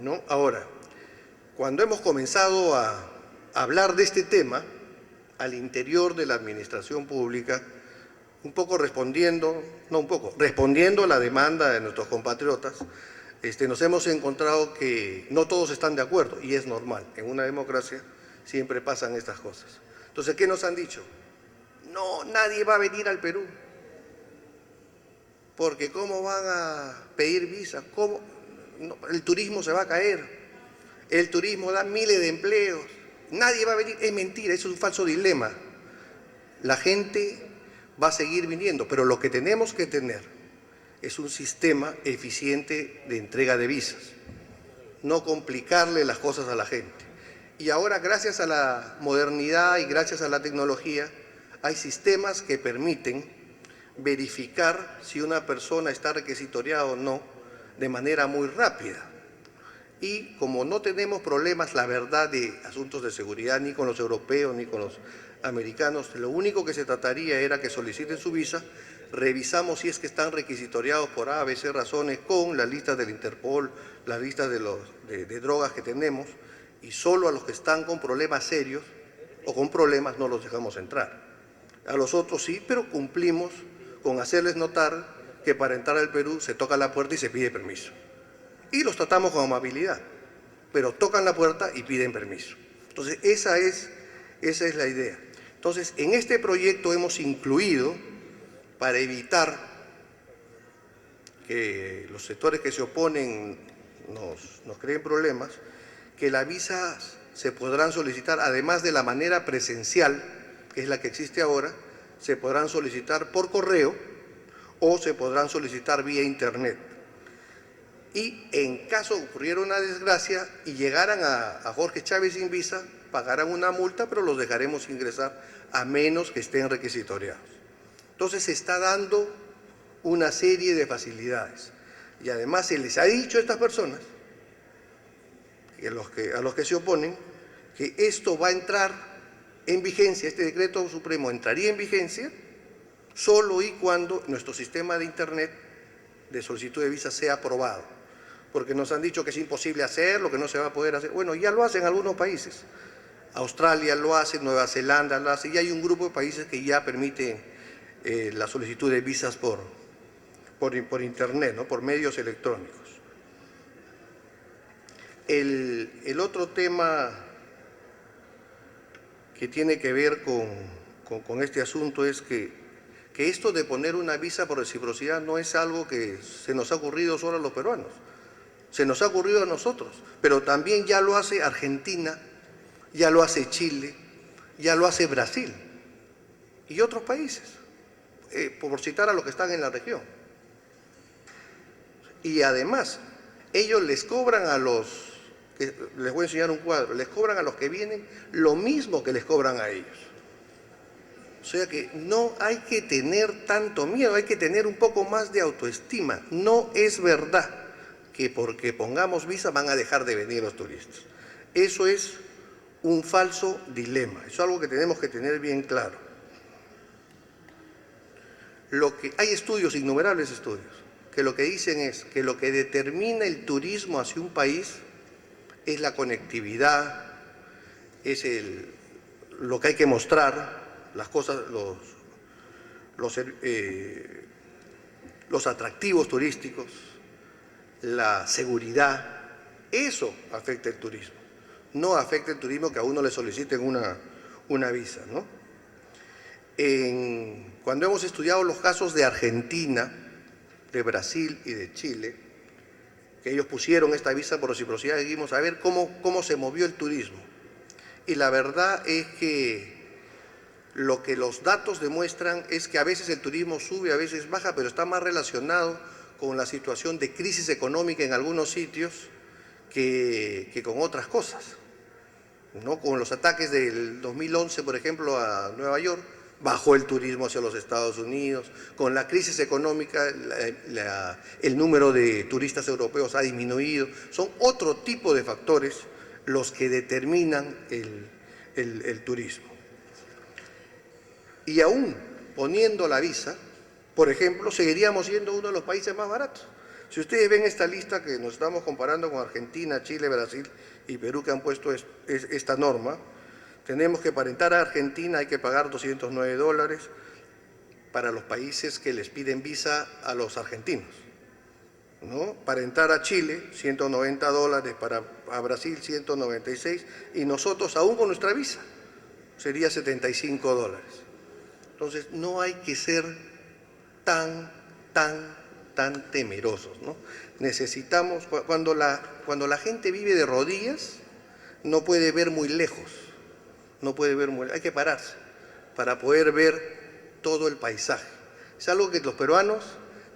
¿no? Ahora, cuando hemos comenzado a hablar de este tema al interior de la administración pública, respondiendo a la demanda de nuestros compatriotas, nos hemos encontrado que no todos están de acuerdo, y es normal. En una democracia siempre pasan estas cosas. Entonces, ¿qué nos han dicho? No, nadie va a venir al Perú, porque ¿cómo van a pedir visa? ¿Cómo? No, el turismo se va a caer, el turismo da miles de empleos, nadie va a venir. Es mentira, eso es un falso dilema. La gente va a seguir viniendo, pero lo que tenemos que tener es un sistema eficiente de entrega de visas, no complicarle las cosas a la gente. Y ahora, gracias a la modernidad y gracias a la tecnología, hay sistemas que permiten verificar si una persona está requisitoriada o no de manera muy rápida. Y como no tenemos problemas, la verdad, de asuntos de seguridad ni con los europeos ni con los americanos, lo único que se trataría era que soliciten su visa, revisamos si es que están requisitoriados por A, B, C razones con las listas del Interpol, las listas de drogas que tenemos, y solo a los que están con problemas serios o con problemas no los dejamos entrar. A los otros sí, pero cumplimos con hacerles notar que para entrar al Perú se toca la puerta y se pide permiso. Y los tratamos con amabilidad, pero tocan la puerta y piden permiso. Entonces, esa es la idea. Entonces, en este proyecto hemos incluido, para evitar que los sectores que se oponen nos creen problemas, que las visas se podrán solicitar, además de la manera presencial, que es la que existe ahora, se podrán solicitar por correo o se podrán solicitar vía internet. Y en caso ocurriera una desgracia y llegaran a Jorge Chávez sin visa, pagarán una multa, pero los dejaremos ingresar a menos que estén requisitoriados. Entonces se está dando una serie de facilidades. Y además se les ha dicho a estas personas, a los que se oponen, que esto va a entrar en vigencia, este decreto supremo entraría en vigencia solo y cuando nuestro sistema de internet de solicitud de visa sea aprobado. Porque nos han dicho que es imposible hacerlo, que no se va a poder hacer. Bueno, ya lo hacen algunos países. Australia lo hace, Nueva Zelanda lo hace, y hay un grupo de países que ya permiten la solicitud de visas por internet, ¿no? Por medios electrónicos. El otro tema que tiene que ver con este asunto es que esto de poner una visa por reciprocidad no es algo que se nos ha ocurrido solo a los peruanos, se nos ha ocurrido a nosotros, pero también ya lo hace Argentina, ya lo hace Chile, ya lo hace Brasil y otros países, por citar a los que están en la región. Y además, ellos les cobran a los, les voy a enseñar un cuadro, les cobran a los que vienen lo mismo que les cobran a ellos. O sea que no hay que tener tanto miedo, hay que tener un poco más de autoestima. No es verdad que porque pongamos visa van a dejar de venir los turistas. Eso es un falso dilema, eso es algo que tenemos que tener bien claro. Hay estudios, innumerables estudios, que lo que dicen es que lo que determina el turismo hacia un país es la conectividad, es lo que hay que mostrar, las cosas, los atractivos turísticos, la seguridad. Eso afecta el turismo. No afecta el turismo que a uno le soliciten una visa, ¿no? Cuando hemos estudiado los casos de Argentina, de Brasil y de Chile, que ellos pusieron esta visa por reciprocidad, dijimos a ver cómo se movió el turismo. Y la verdad es que lo que los datos demuestran es que a veces el turismo sube, a veces baja, pero está más relacionado con la situación de crisis económica en algunos sitios que con otras cosas, ¿no? Con los ataques del 2011, por ejemplo, a Nueva York, bajó el turismo hacia los Estados Unidos. Con la crisis económica, el número de turistas europeos ha disminuido. Son otro tipo de factores los que determinan el turismo. Y aún poniendo la visa, por ejemplo, seguiríamos siendo uno de los países más baratos. Si ustedes ven esta lista que nos estamos comparando con Argentina, Chile, Brasil y Perú, que han puesto esta norma, tenemos que para entrar a Argentina hay que pagar $209 para los países que les piden visa a los argentinos, ¿no? Para entrar a Chile, $190, a Brasil, 196, y nosotros, aún con nuestra visa, sería $75. Entonces, no hay que ser tan temerosos, ¿no? Necesitamos, cuando la gente vive de rodillas, no puede ver muy lejos, hay que pararse para poder ver todo el paisaje. Es algo que los peruanos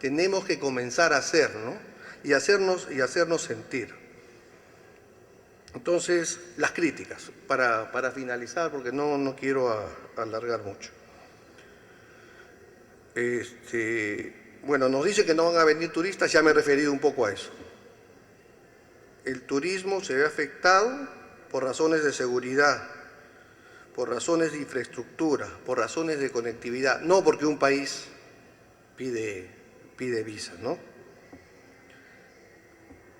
tenemos que comenzar a hacer, ¿no? Y hacernos sentir. Entonces, las críticas, para finalizar, porque no quiero alargar mucho. Bueno, nos dice que no van a venir turistas, ya me he referido un poco a eso. El turismo se ve afectado por razones de seguridad, por razones de infraestructura, por razones de conectividad, no porque un país pide visa, ¿no?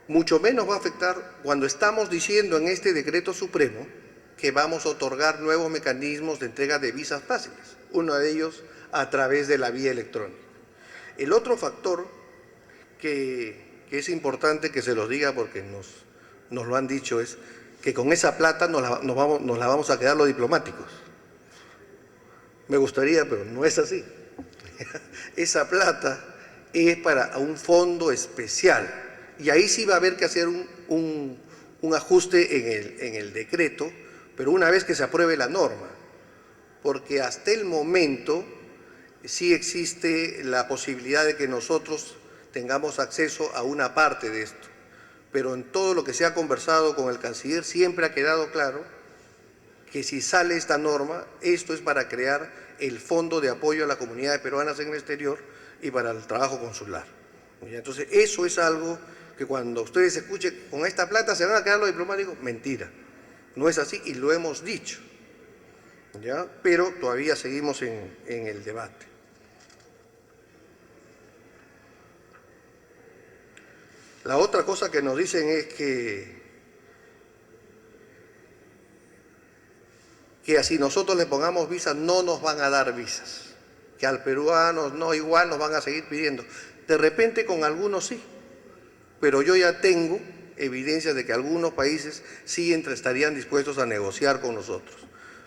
Mucho menos va a afectar cuando estamos diciendo en este decreto supremo que vamos a otorgar nuevos mecanismos de entrega de visas fáciles, uno de ellos a través de la vía electrónica. El otro factor que es importante que se los diga porque nos lo han dicho es que con esa plata nos la vamos a quedar los diplomáticos. Me gustaría, pero no es así. Esa plata es para un fondo especial y ahí sí va a haber que hacer un ajuste en el decreto, pero una vez que se apruebe la norma, porque hasta el momento sí existe la posibilidad de que nosotros tengamos acceso a una parte de esto, pero en todo lo que se ha conversado con el canciller siempre ha quedado claro que si sale esta norma, esto es para crear el Fondo de Apoyo a las Comunidades Peruanas en el Exterior y para el trabajo consular. Entonces, eso es algo que cuando ustedes escuchen, con esta plata se van a quedar los diplomáticos, mentira, no es así y lo hemos dicho, ¿ya? Pero todavía seguimos en el debate. La otra cosa que nos dicen es que así nosotros le pongamos visas, no nos van a dar visas, que al peruano no, igual nos van a seguir pidiendo. De repente con algunos sí, pero yo ya tengo evidencias de que algunos países sí estarían dispuestos a negociar con nosotros.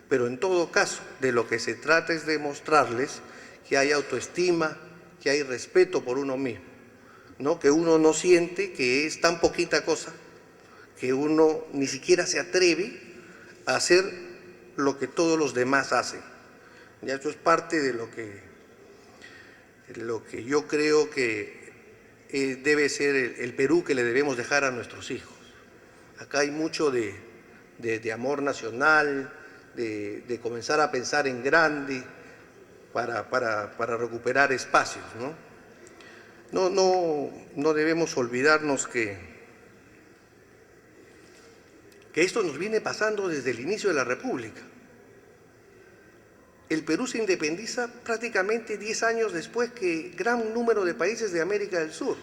Pero en todo caso, de lo que se trata es de mostrarles que hay autoestima, que hay respeto por uno mismo, ¿no? Que uno no siente que es tan poquita cosa, que uno ni siquiera se atreve a hacer lo que todos los demás hacen. Ya esto es parte de lo que yo creo que debe ser el Perú que le debemos dejar a nuestros hijos. Acá hay mucho de amor nacional, de comenzar a pensar en grande para recuperar espacios, ¿no? No debemos olvidarnos que esto nos viene pasando desde el inicio de la República. El Perú se independiza prácticamente 10 años después que gran número de países de América del Sur.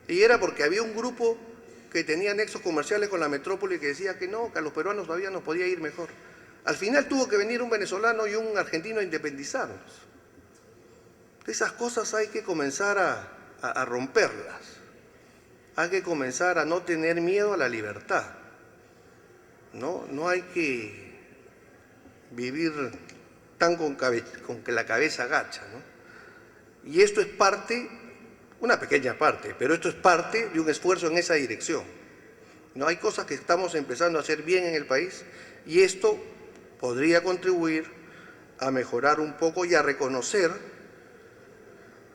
Y era porque había un grupo que tenía nexos comerciales con la metrópoli que decía que no, que a los peruanos todavía nos podía ir mejor. Al final tuvo que venir un venezolano y un argentino a independizarnos. Esas cosas hay que comenzar a romperlas. Hay que comenzar a no tener miedo a la libertad. No hay que vivir tan con que la cabeza agacha, ¿no? Y esto es parte, una pequeña parte, pero esto es parte de un esfuerzo en esa dirección. No hay cosas que estamos empezando a hacer bien en el país y esto podría contribuir a mejorar un poco y a reconocer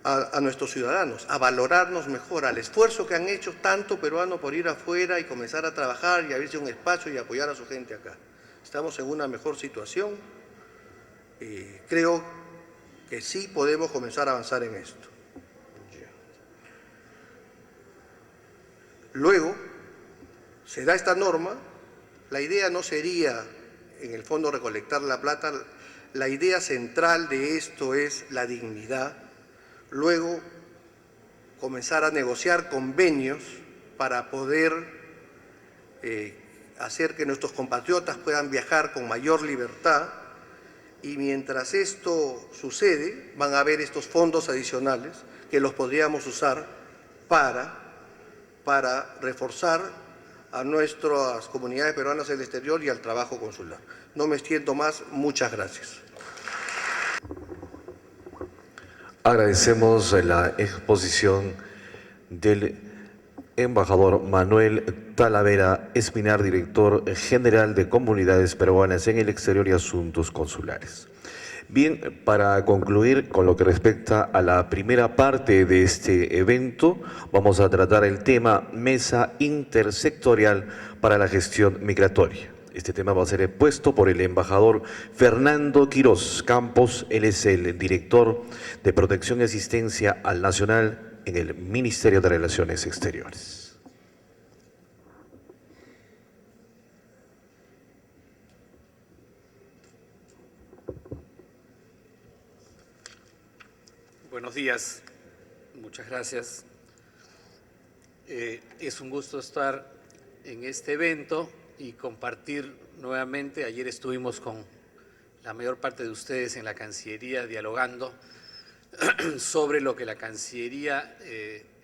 a nuestros ciudadanos, a valorarnos mejor, al esfuerzo que han hecho tanto peruanos por ir afuera y comenzar a trabajar y abrirse un espacio y apoyar a su gente acá. Estamos en una mejor situación y creo que sí podemos comenzar a avanzar en esto. Luego, se da esta norma, la idea no sería en el fondo recolectar la plata, la idea central de esto es la dignidad. Luego, comenzar a negociar convenios para poder hacer que nuestros compatriotas puedan viajar con mayor libertad, y mientras esto sucede van a haber estos fondos adicionales que los podríamos usar para reforzar a nuestras comunidades peruanas en el exterior y al trabajo consular. No me extiendo más, muchas gracias. Agradecemos la exposición del embajador Manuel Talavera Espinar, director general de Comunidades Peruanas en el Exterior y Asuntos Consulares. Bien, para concluir con lo que respecta a la primera parte de este evento, vamos a tratar el tema Mesa Intersectorial para la Gestión Migratoria. Este tema va a ser expuesto por el embajador Fernando Quirós Campos. Él es el director de Protección y Asistencia al Nacional en el Ministerio de Relaciones Exteriores. Buenos días, muchas gracias. Es un gusto estar en este evento y compartir nuevamente. Ayer estuvimos con la mayor parte de ustedes en la Cancillería dialogando sobre lo que la Cancillería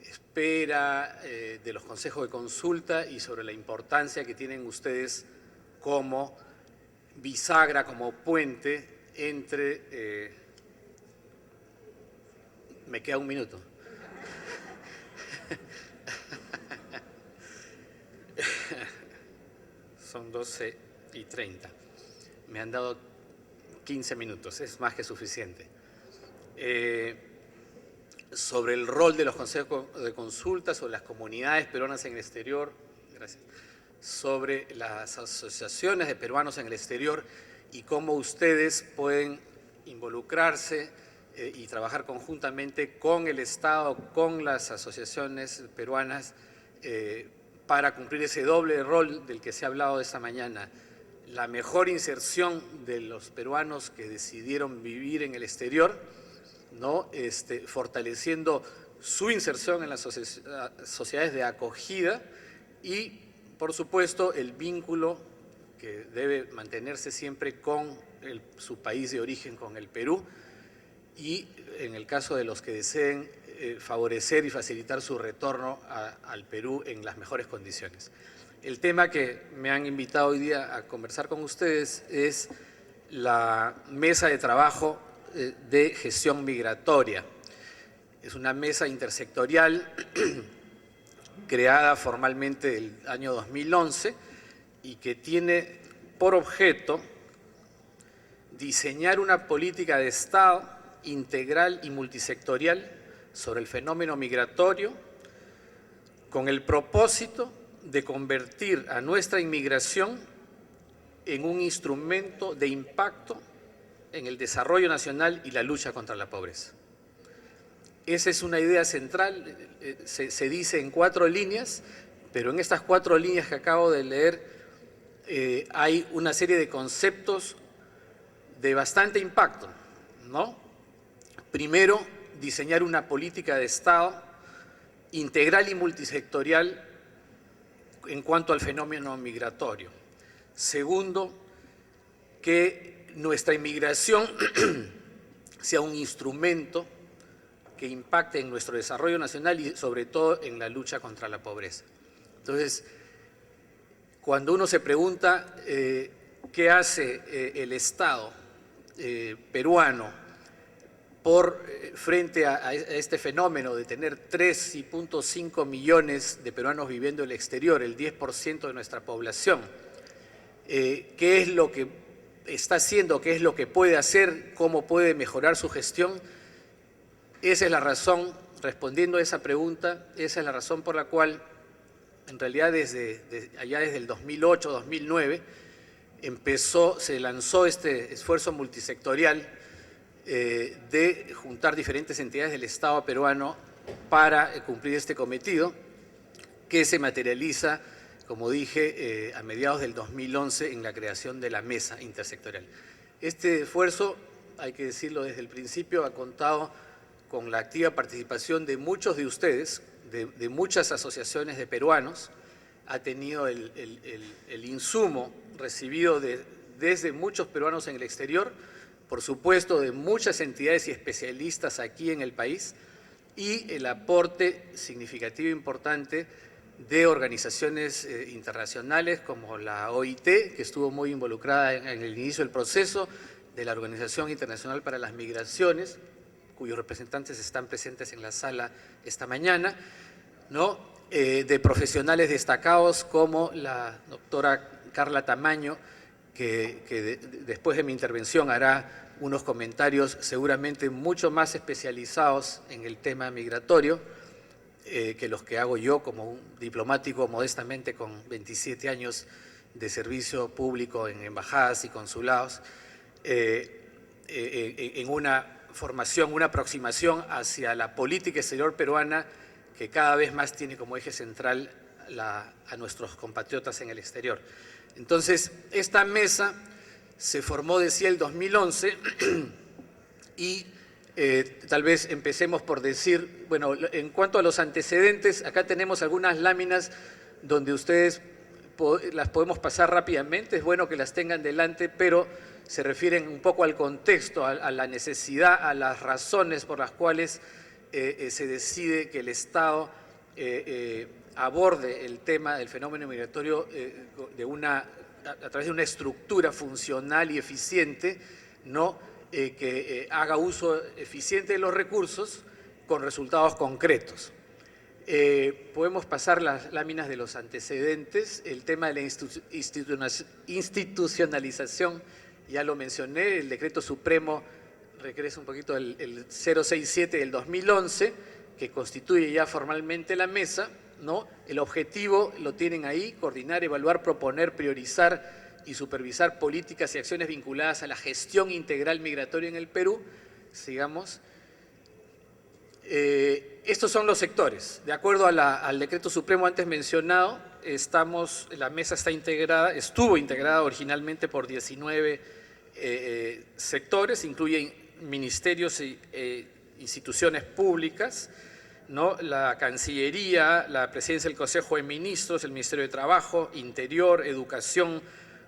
espera de los consejos de consulta y sobre la importancia que tienen ustedes como bisagra, como puente entre… me queda un minuto. Son 12:30. Me han dado 15 minutos, es más que suficiente. Sobre el rol de los consejos de consulta, sobre las comunidades peruanas en el exterior, gracias, sobre las asociaciones de peruanos en el exterior y cómo ustedes pueden involucrarse y trabajar conjuntamente con el Estado, con las asociaciones peruanas, para cumplir ese doble rol del que se ha hablado esta mañana: la mejor inserción de los peruanos que decidieron vivir en el exterior, ¿no? Fortaleciendo su inserción en las sociedades de acogida y, por supuesto, el vínculo que debe mantenerse siempre con su país de origen, con el Perú, y en el caso de los que deseen favorecer y facilitar su retorno al Perú en las mejores condiciones. El tema que me han invitado hoy día a conversar con ustedes es la mesa de trabajo de gestión migratoria. Es una mesa intersectorial creada formalmente el año 2011 y que tiene por objeto diseñar una política de Estado integral y multisectorial sobre el fenómeno migratorio, con el propósito de convertir a nuestra inmigración en un instrumento de impacto en el desarrollo nacional y la lucha contra la pobreza. Esa es una idea central, se dice en 4 líneas, pero en estas 4 líneas que acabo de leer hay una serie de conceptos de bastante impacto, ¿no? Primero, diseñar una política de Estado integral y multisectorial en cuanto al fenómeno migratorio. Segundo, que nuestra inmigración sea un instrumento que impacte en nuestro desarrollo nacional y sobre todo en la lucha contra la pobreza. Entonces, cuando uno se pregunta qué hace el Estado peruano frente a este fenómeno de tener 3.5 millones de peruanos viviendo en el exterior, el 10% de nuestra población, qué es lo que está haciendo, qué es lo que puede hacer, cómo puede mejorar su gestión. Esa es la razón, respondiendo a esa pregunta, esa es la razón por la cual, en realidad desde el 2008, 2009, se lanzó este esfuerzo multisectorial de juntar diferentes entidades del Estado peruano para cumplir este cometido, que se materializa, como dije, a mediados del 2011 en la creación de la mesa intersectorial. Este esfuerzo, hay que decirlo desde el principio, ha contado con la activa participación de muchos de ustedes, de muchas asociaciones de peruanos, ha tenido el insumo recibido desde muchos peruanos en el exterior, por supuesto de muchas entidades y especialistas aquí en el país, y el aporte significativo e importante de organizaciones internacionales como la OIT, que estuvo muy involucrada en el inicio del proceso, de la Organización Internacional para las Migraciones, cuyos representantes están presentes en la sala esta mañana, ¿no? De profesionales destacados como la doctora Carla Tamaño, que después de mi intervención hará unos comentarios seguramente mucho más especializados en el tema migratorio que los que hago yo como un diplomático modestamente con 27 años de servicio público en embajadas y consulados, en una formación, una aproximación hacia la política exterior peruana que cada vez más tiene como eje central a nuestros compatriotas en el exterior. Entonces, esta mesa se formó, decía, el 2011 y tal vez empecemos por decir, bueno, en cuanto a los antecedentes, acá tenemos algunas láminas donde ustedes las podemos pasar rápidamente, es bueno que las tengan delante, pero se refieren un poco al contexto, a la necesidad, a las razones por las cuales se decide que el Estado aborde el tema del fenómeno migratorio a través de una estructura funcional y eficiente, ¿no? Que haga uso eficiente de los recursos con resultados concretos. Podemos pasar las láminas de los antecedentes. El tema de la institucionalización, ya lo mencioné, el decreto supremo regresa un poquito el 067 del 2011, que constituye ya formalmente la mesa, ¿no? El objetivo lo tienen ahí: coordinar, evaluar, proponer, priorizar y supervisar políticas y acciones vinculadas a la gestión integral migratoria en el Perú. Sigamos. Estos son los sectores. De acuerdo al decreto supremo antes mencionado, la mesa estuvo integrada originalmente por 19 sectores, incluyen ministerios e instituciones públicas, ¿no? La Cancillería, la Presidencia del Consejo de Ministros, el Ministerio de Trabajo, Interior, Educación,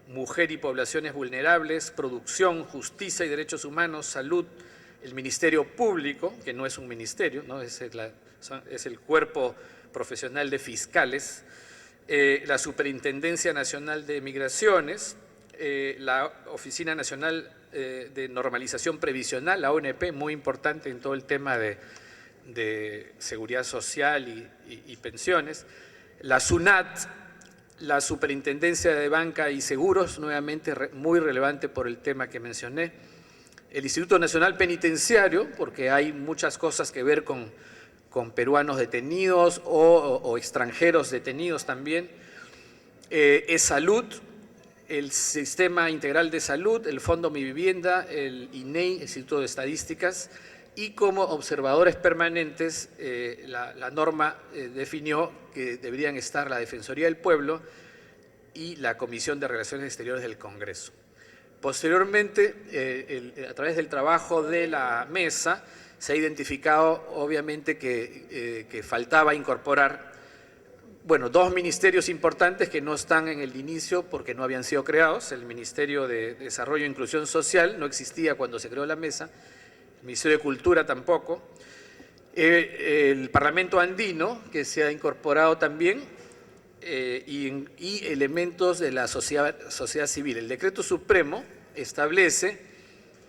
Mujer y Poblaciones Vulnerables, Producción, Justicia y Derechos Humanos, Salud, el Ministerio Público, que no es un ministerio, ¿no? Es el cuerpo profesional de fiscales, la Superintendencia Nacional de Migraciones, la Oficina Nacional de Normalización Previsional, la ONP, muy importante en todo el tema de seguridad social y pensiones, la SUNAT, la Superintendencia de Banca y Seguros, nuevamente muy relevante por el tema que mencioné, el Instituto Nacional Penitenciario, porque hay muchas cosas que ver con peruanos detenidos o extranjeros detenidos también, Salud, el Sistema Integral de Salud, el Fondo Mi Vivienda, el INEI, el Instituto de Estadísticas, y como observadores permanentes, la norma definió que deberían estar la Defensoría del Pueblo y la Comisión de Relaciones Exteriores del Congreso. Posteriormente, a través del trabajo de la mesa, se ha identificado obviamente que faltaba incorporar, bueno, dos ministerios importantes que no están en el inicio porque no habían sido creados. El Ministerio de Desarrollo e Inclusión Social no existía cuando se creó la mesa, el Ministerio de Cultura tampoco, el Parlamento Andino, que se ha incorporado también, y elementos de la sociedad civil. El decreto supremo establece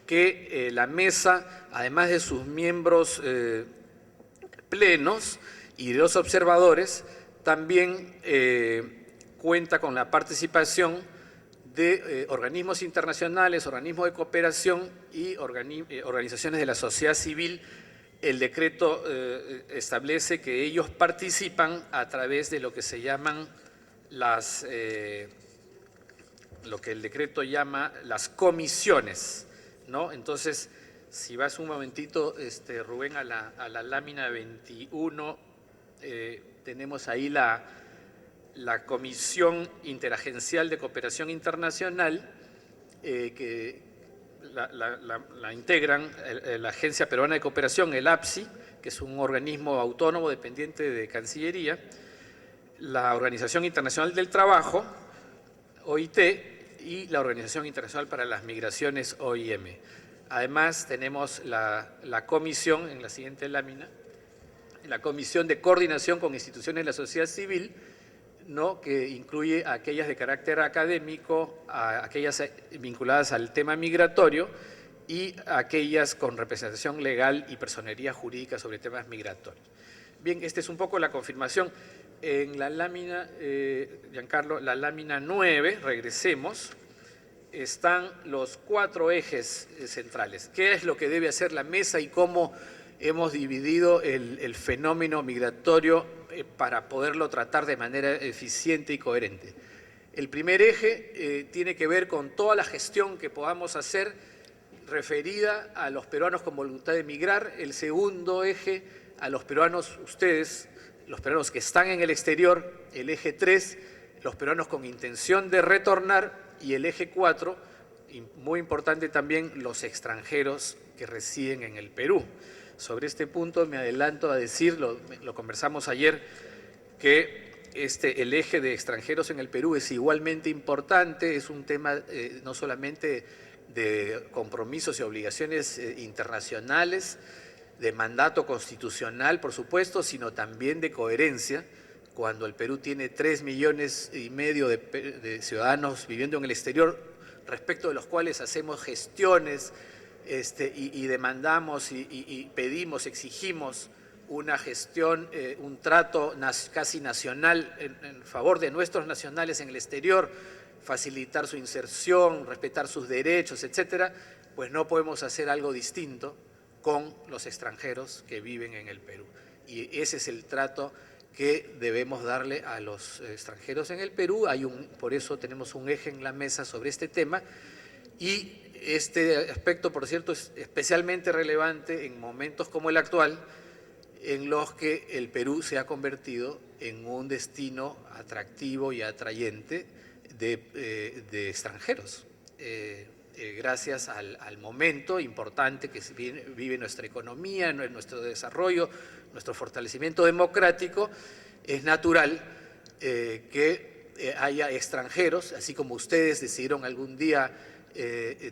que la mesa, además de sus miembros plenos y de los observadores, también cuenta con la participación de organismos internacionales, organismos de cooperación y organizaciones de la sociedad civil. El decreto establece que ellos participan a través de lo que se llaman lo que el decreto llama las comisiones, ¿no? Entonces, si vas un momentito, Rubén, a la lámina 21, tenemos ahí la Comisión Interagencial de Cooperación Internacional, que la integran la Agencia Peruana de Cooperación, el APSI, que es un organismo autónomo dependiente de Cancillería, la Organización Internacional del Trabajo, OIT, y la Organización Internacional para las Migraciones, OIM. Además, tenemos la comisión, en la siguiente lámina, la Comisión de Coordinación con Instituciones de la Sociedad Civil, ¿no?, que incluye a aquellas de carácter académico, a aquellas vinculadas al tema migratorio y a aquellas con representación legal y personería jurídica sobre temas migratorios. Bien, esta es un poco la confirmación. En la lámina, Giancarlo, la lámina 9, regresemos, están los 4 ejes centrales. ¿Qué es lo que debe hacer la mesa y cómo hemos dividido el fenómeno migratorio para poderlo tratar de manera eficiente y coherente? El primer eje tiene que ver con toda la gestión que podamos hacer referida a los peruanos con voluntad de emigrar. El segundo eje, a los peruanos, ustedes, los peruanos que están en el exterior. El eje 3, los peruanos con intención de retornar. Y el eje 4, muy importante también, los extranjeros que residen en el Perú. Sobre este punto me adelanto a decir, lo conversamos ayer, que el eje de extranjeros en el Perú es igualmente importante, es un tema no solamente de compromisos y obligaciones internacionales, de mandato constitucional, por supuesto, sino también de coherencia. Cuando el Perú tiene 3,5 millones de ciudadanos viviendo en el exterior, respecto de los cuales hacemos gestiones y demandamos y pedimos, exigimos una gestión, un trato casi nacional en favor de nuestros nacionales en el exterior, facilitar su inserción, respetar sus derechos, etcétera, pues no podemos hacer algo distinto con los extranjeros que viven en el Perú. Y ese es el trato que debemos darle a los extranjeros en el Perú. Por eso tenemos un eje en la mesa sobre este tema, y este aspecto, por cierto, es especialmente relevante en momentos como el actual, en los que el Perú se ha convertido en un destino atractivo y atrayente de extranjeros, gracias al momento importante que vive nuestra economía, nuestro desarrollo, nuestro fortalecimiento democrático. Es natural que haya extranjeros, así como ustedes decidieron algún día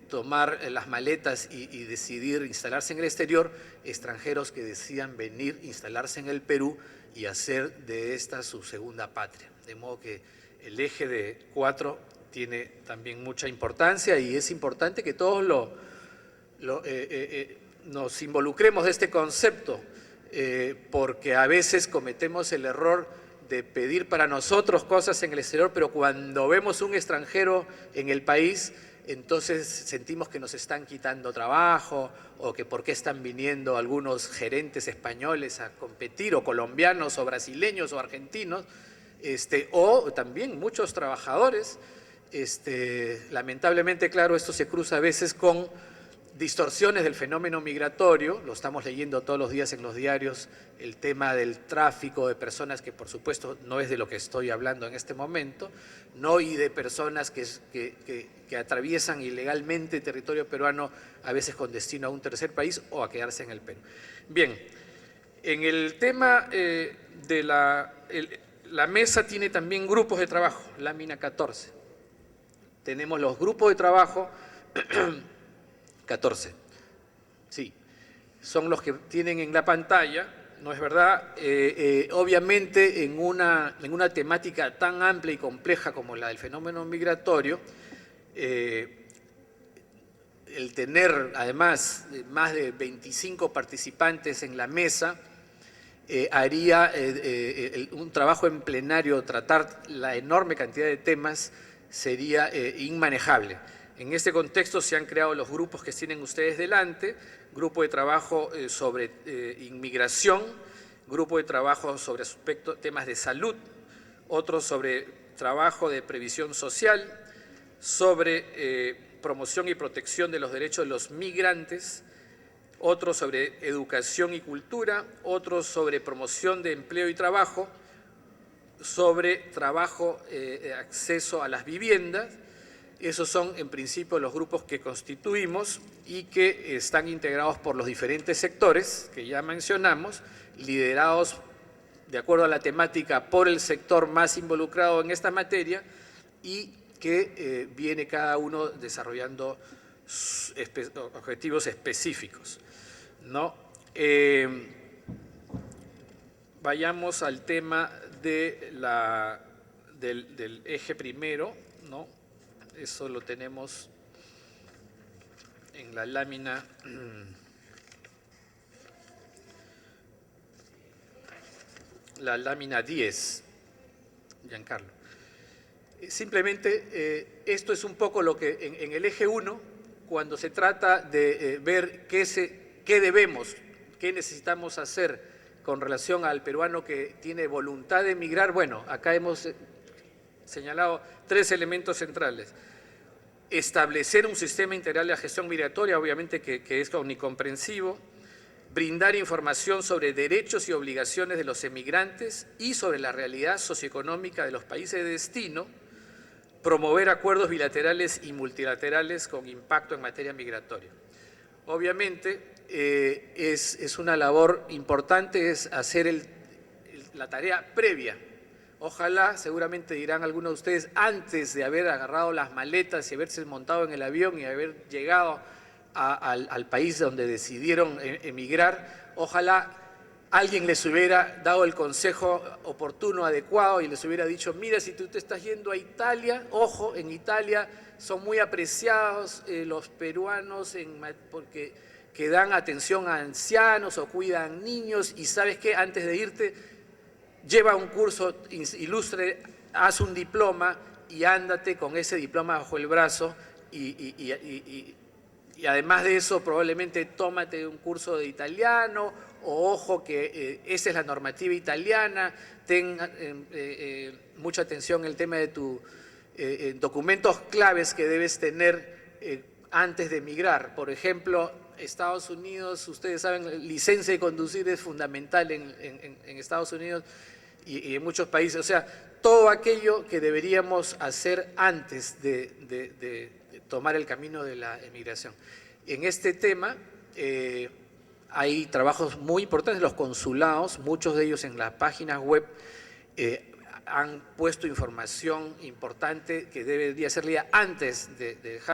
tomar las maletas y decidir instalarse en el exterior, extranjeros que decidan venir, instalarse en el Perú y hacer de esta su segunda patria. De modo que el eje de 4 tiene también mucha importancia, y es importante que todos nos involucremos de este concepto, porque a veces cometemos el error de pedir para nosotros cosas en el exterior, pero cuando vemos un extranjero en el país, entonces sentimos que nos están quitando trabajo, o que por qué están viniendo algunos gerentes españoles a competir, o colombianos, o brasileños, o argentinos, o también muchos trabajadores. Lamentablemente, claro, esto se cruza a veces con distorsiones del fenómeno migratorio. Lo estamos leyendo todos los días en los diarios, el tema del tráfico de personas, que por supuesto no es de lo que estoy hablando en este momento, no, y de personas que atraviesan ilegalmente el territorio peruano, a veces con destino a un tercer país o a quedarse en el Perú. Bien, en el tema de la mesa tiene también grupos de trabajo, lámina 14. Tenemos los grupos de trabajo 14, sí, son los que tienen en la pantalla, ¿no es verdad? Obviamente en una temática tan amplia y compleja como la del fenómeno migratorio, el tener además más de 25 participantes en la mesa haría un trabajo en plenario, tratar la enorme cantidad de temas sería inmanejable. En este contexto se han creado los grupos que tienen ustedes delante: grupo de trabajo sobre inmigración, grupo de trabajo sobre temas de salud, otro sobre trabajo de previsión social, sobre promoción y protección de los derechos de los migrantes, otro sobre educación y cultura, otro sobre promoción de empleo y trabajo, sobre trabajo, acceso a las viviendas, Esos son, en principio, los grupos que constituimos y que están integrados por los diferentes sectores que ya mencionamos, liderados de acuerdo a la temática por el sector más involucrado en esta materia y que viene cada uno desarrollando objetivos específicos, ¿no? Vayamos al tema de del eje primero, ¿no? Eso lo tenemos en la lámina la lámina 10, Giancarlo. Simplemente esto es un poco lo que en el eje 1, cuando se trata de ver qué debemos, qué necesitamos hacer con relación al peruano que tiene voluntad de emigrar, bueno, acá hemos señalado 3 elementos centrales. Establecer un sistema integral de gestión migratoria, obviamente que es omnicomprensivo, brindar información sobre derechos y obligaciones de los emigrantes y sobre la realidad socioeconómica de los países de destino, promover acuerdos bilaterales y multilaterales con impacto en materia migratoria. Obviamente es una labor importante, es hacer la tarea previa. Ojalá, seguramente dirán algunos de ustedes, antes de haber agarrado las maletas y haberse montado en el avión y haber llegado al país donde decidieron emigrar, ojalá alguien les hubiera dado el consejo oportuno, adecuado y les hubiera dicho, mira, si tú te estás yendo a Italia, ojo, en Italia son muy apreciados los peruanos porque que dan atención a ancianos o cuidan niños y ¿sabes qué? Antes de irte, lleva un curso ilustre, haz un diploma y ándate con ese diploma bajo el brazo y además de eso probablemente tómate un curso de italiano o ojo que esa es la normativa italiana, ten mucha atención en el tema de tus documentos claves que debes tener antes de emigrar. Por ejemplo, Estados Unidos, ustedes saben, licencia de conducir es fundamental en Estados Unidos y en muchos países. O sea, todo aquello que deberíamos hacer antes de tomar el camino de la emigración. En este tema hay trabajos muy importantes, los consulados, muchos de ellos en las páginas web han puesto información importante que debería ser leída antes de dejar